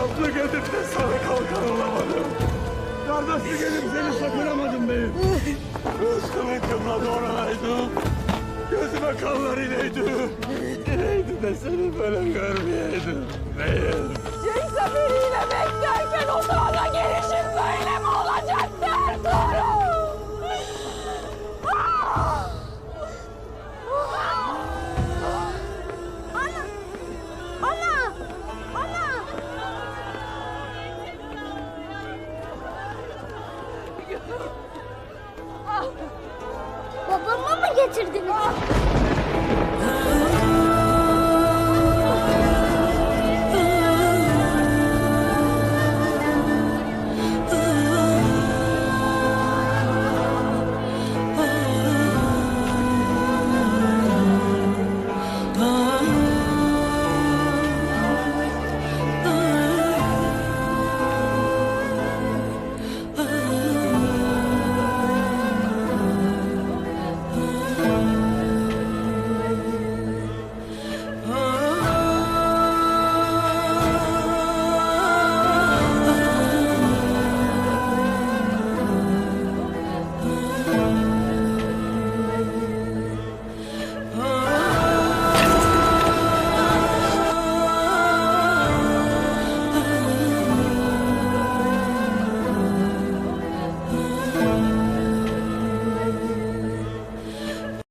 Laflık edip de sana kalkan olamadım. Kardeşlik edip seni sakınamadım beyim. Rızkımın kımladı oranaydı. Gözüme kanlar ineydi. İneydi de seni böyle görmeyeydim beyim. Cenk zaferiyle beklerken o dağla gelişim böyle mi olacaktı Ertuğrul? Babamı mı getirdiniz?